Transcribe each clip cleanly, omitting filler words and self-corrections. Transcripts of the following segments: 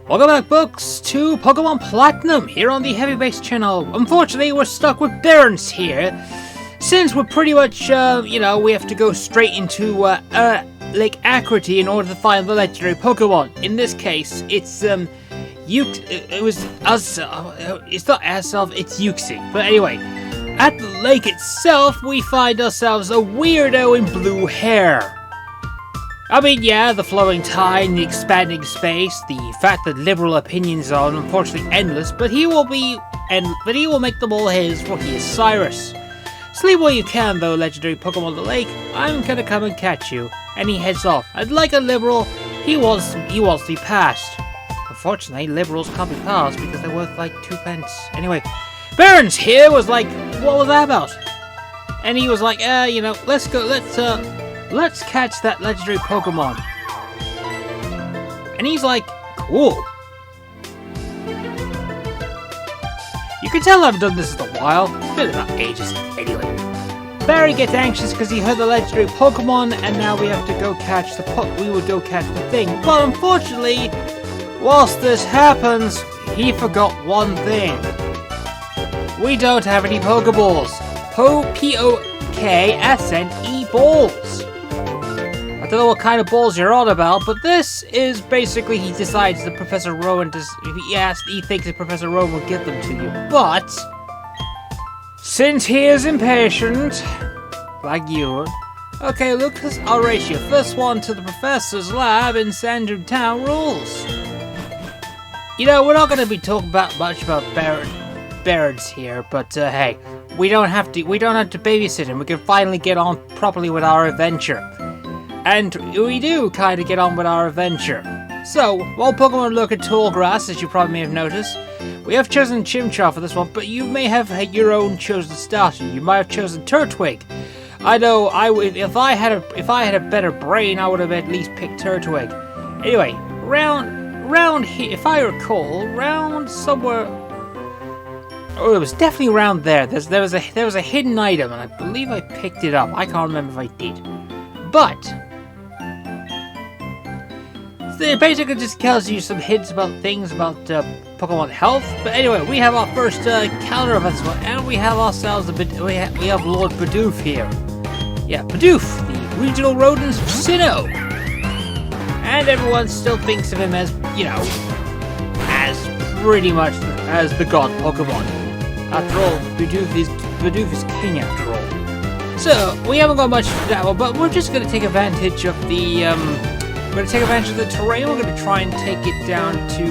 Welcome back, folks, to Pokemon Platinum here on the heavybass channel. Unfortunately, we're stuck with Berrence here, since we're pretty much, we have to go straight into Lake Acrity in order to find the legendary Pokemon. In this case, it's it's not Azelf, it's Uxie. But anyway, at the lake itself, we find ourselves a weirdo in blue hair. I mean, yeah, the flowing tide and the expanding space, the fact that liberal opinions are unfortunately endless, but he will make them all his, for he is Cyrus. Sleep while you can, though, legendary Pokemon of the lake. I'm gonna come and catch you. And he heads off. And like a liberal, he wants to be passed. Unfortunately, liberals can't be passed because they're worth like 2 pence. Anyway, Berrence here was like, what was that about? And he was like, let's catch that legendary Pokemon. And he's like, cool. You can tell I haven't done this in a while. It's been about ages. Anyway, Barry gets anxious because he heard the legendary Pokemon, and now we have to go catch we would go catch the thing. But unfortunately, whilst this happens, he forgot one thing. We don't have any Pokeballs. P-O-K-S-N-E balls. I don't know what kind of balls you're on about, but this is basically he decides that Professor Rowan he thinks that Professor Rowan will give them to you. But since he is impatient, like you, okay, Lucas, I'll race you. First one to the professor's lab in Sandrum Town rules. You know, we're not going to be talking much about Berrence here, but hey, we don't have to babysit him. We can finally get on properly with our adventure. And we do kind of get on with our adventure. So, while Pokemon look at tall grass, as you probably may have noticed, we have chosen Chimchar for this one, but you may have your own chosen starter. You might have chosen Turtwig. I know if I had a better brain, I would have at least picked Turtwig. Anyway, round here, if I recall, round somewhere. Oh, it was definitely around there. There was a hidden item, and I believe I picked it up. I can't remember if I did, but it basically just tells you some hints about things about Pokemon health. But anyway, we have our first calendar event, and we have ourselves we have Lord Bidoof here. Yeah, Bidoof, the regional rodent of Sinnoh. And everyone still thinks of him as, as pretty much as the god Pokemon. After all, Bidoof is king after all. So, we haven't got much for that one, but we're just going to take advantage of the, terrain. We're going to try and take it down to,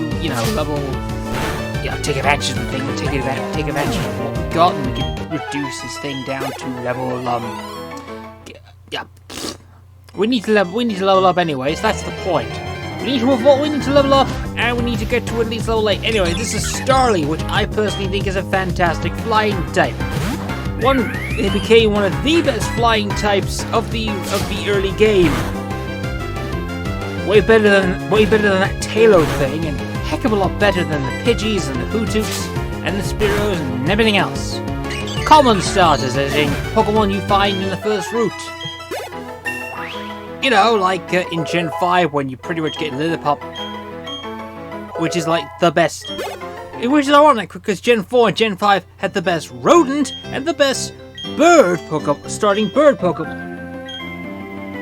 level, take advantage of the thing, take advantage of what we got, and we can reduce this thing down to level, we need to level up anyways, that's the point. We need to level up, and we need to get to at least level 8. Anyway, this is Starly, which I personally think is a fantastic flying type. It became one of the best flying types of the early game. Way better than that Taillow thing, and a heck of a lot better than the Pidgeys and the Hootoots and the Spearows and everything else. Common starters, as in Pokemon you find in the first route. Like in Gen 5 when you pretty much get Lillipup, which is like the best. Which is ironic because Gen 4 and Gen 5 had the best rodent and the best starting bird Pokemon.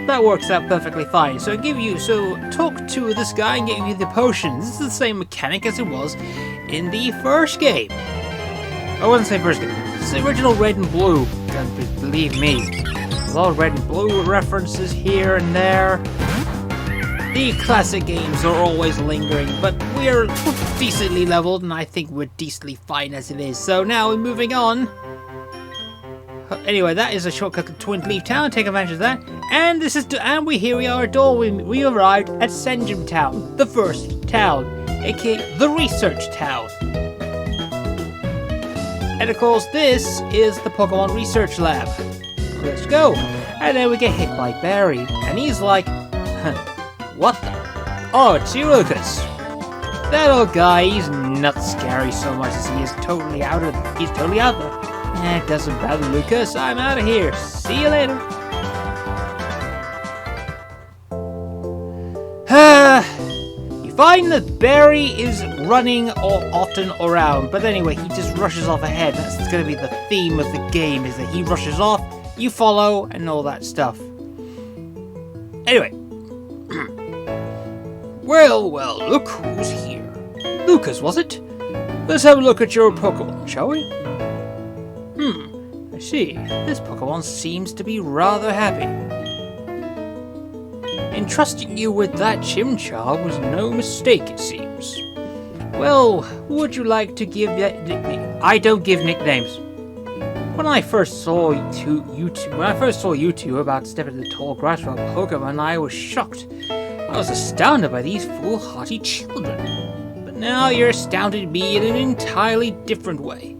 That works out perfectly fine. So talk to this guy and give you the potions. This is the same mechanic as it was in the first game. I wouldn't say first game. It's the original Red and Blue. Believe me. There's all Red and Blue references here and there. The classic games are always lingering, but we're decently leveled, and I think we're decently fine as it is. So now we're moving on. Anyway, that is a shortcut to Twin Leaf Town. Take advantage of that. And here we are. We arrived at Sandrum Town, the first town, aka the research town. And of course, this is the Pokemon Research Lab. Let's go. And then we get hit by Barry, and he's like, what the? Oh, it's you, Lucas. That old guy, he's not scary so much as he is totally out of there. He's totally out there. It doesn't matter, Lucas. I'm out of here. See you later. You find that Barry is running often around, but anyway, he just rushes off ahead. That's going to be the theme of the game, is that he rushes off, you follow, and all that stuff. Anyway. Well, look who's here. Lucas, was it? Let's have a look at your Pokemon, shall we? I see. This Pokemon seems to be rather happy. Entrusting you with that Chimchar was no mistake, it seems. Well, would you like to give that nickname? I don't give nicknames. When I first saw you two about stepping in the tall grass for a Pokemon, I was shocked. I was astounded by these foolhardy children. But now you're astounding me in an entirely different way.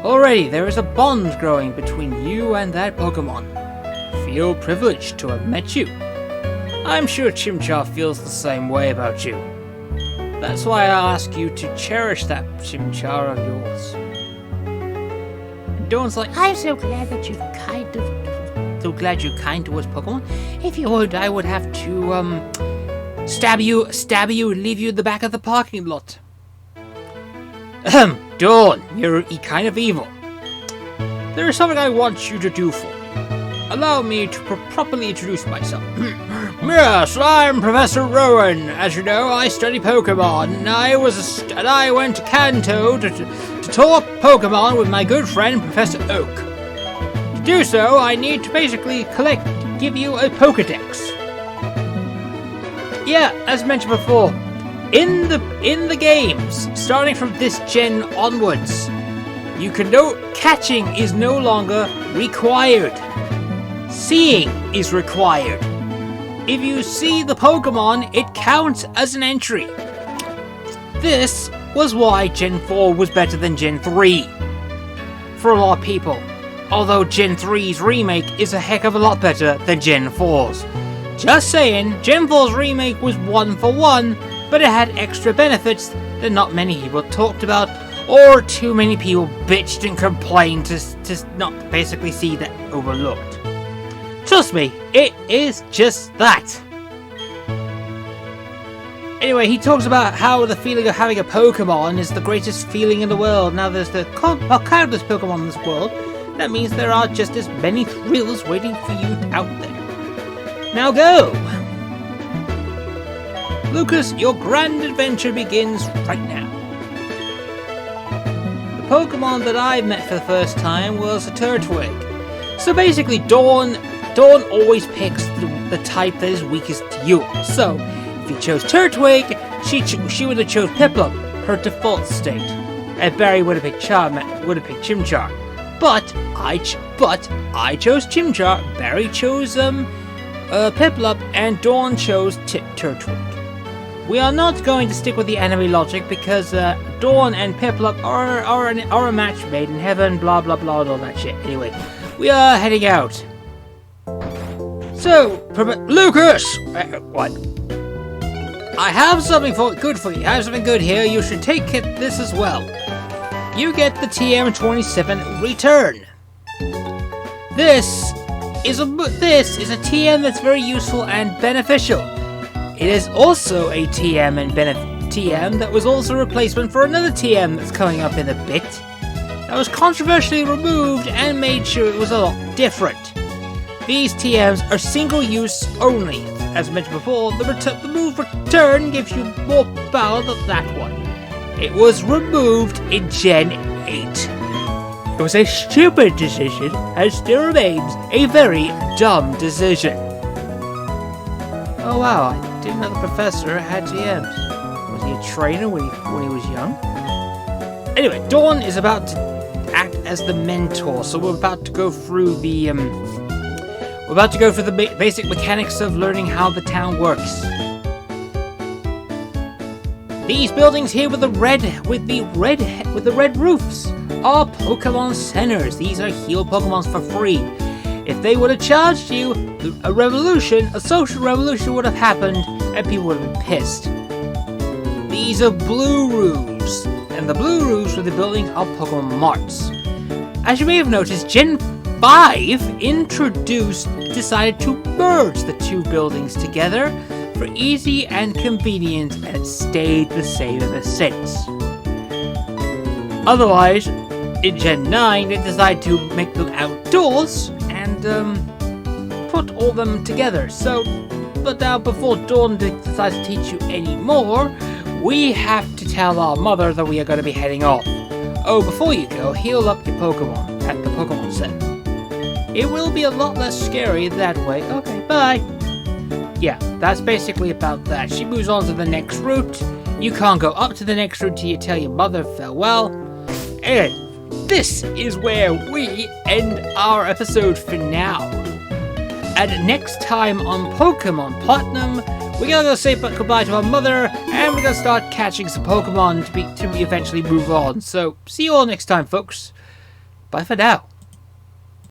Already there is a bond growing between you and that Pokemon. I feel privileged to have met you. I'm sure Chimchar feels the same way about you. That's why I ask you to cherish that Chimchar of yours. And Dawn's like, I'm so glad that you're kind towards Pokemon. If you would, I would have to stab you, and leave you in the back of the parking lot. Dawn, you're kind of evil. There is something I want you to do for me. Allow me to properly introduce myself. Yes, I'm Professor Rowan. As you know, I study Pokemon, and I went to Kanto to talk Pokemon with my good friend Professor Oak. To do so, I need to basically give you a Pokédex. Yeah, as mentioned before, in the games, starting from this gen onwards, you can note catching is no longer required. Seeing is required. If you see the Pokemon, it counts as an entry. This was why Gen 4 was better than Gen 3. For a lot of people. Although Gen 3's remake is a heck of a lot better than Gen 4's. Just saying, Gen 4's remake was 1-for-1, but it had extra benefits that not many people talked about, or too many people bitched and complained to not basically see that overlooked. Trust me, it is just that. Anyway, he talks about how the feeling of having a Pokemon is the greatest feeling in the world. Now there's countless Pokemon in this world. That means there are just as many thrills waiting for you out there. Now go! Lucas, your grand adventure begins right now. The Pokemon that I met for the first time was a Turtwig. So basically, Dawn always picks the type that is weakest to you. So, if you chose Turtwig, she would have chose Piplup, her default state. And Barry would have picked Chimchar. But I chose Chimchar, Barry chose Piplup, and Dawn chose Turtwig. We are not going to stick with the anime logic because Dawn and Piplup are a match made in heaven, blah blah blah, and all that shit. Anyway, we are heading out. So, Lucas! What? I have something good for you. I have something good here. You should take this as well. You get the TM27 return. This is a TM that's very useful and beneficial. It is also a TM that was also a replacement for another TM that's coming up in a bit. That was controversially removed and made sure it was a lot different. These TMs are single use only. As mentioned before, the move return gives you more power than that one. It was removed in Gen 8. It was a stupid decision and still remains a very dumb decision. Oh wow, I didn't know the professor had TMs. Was he a trainer when he was young? Anyway, Dawn is about to act as the mentor, so we're about to go through the basic mechanics of learning how the town works. These buildings here with the red roofs are Pokemon centers. These are heal Pokemons for free. If they would have charged you, a social revolution would have happened, and people would have been pissed. These are blue roofs, and the blue roofs were the building of Pokemon Marts. As you may have noticed, Gen 5 decided to merge the two buildings together for easy and convenient, and it's stayed the same ever since. Otherwise, in Gen 9, they decided to make them outdoors and put all them together. So, but now before Dawn decides to teach you any more, we have to tell our mother that we are going to be heading off. Oh, before you go, heal up your Pokemon at the Pokemon Center. It will be a lot less scary that way. Okay, bye. Yeah, that's basically about that. She moves on to the next route. You can't go up to the next route till you tell your mother farewell. And this is where we end our episode for now. And next time on Pokemon Platinum, we're gonna go say goodbye to our mother, and we're gonna start catching some Pokemon to eventually move on. So, see you all next time, folks. Bye for now.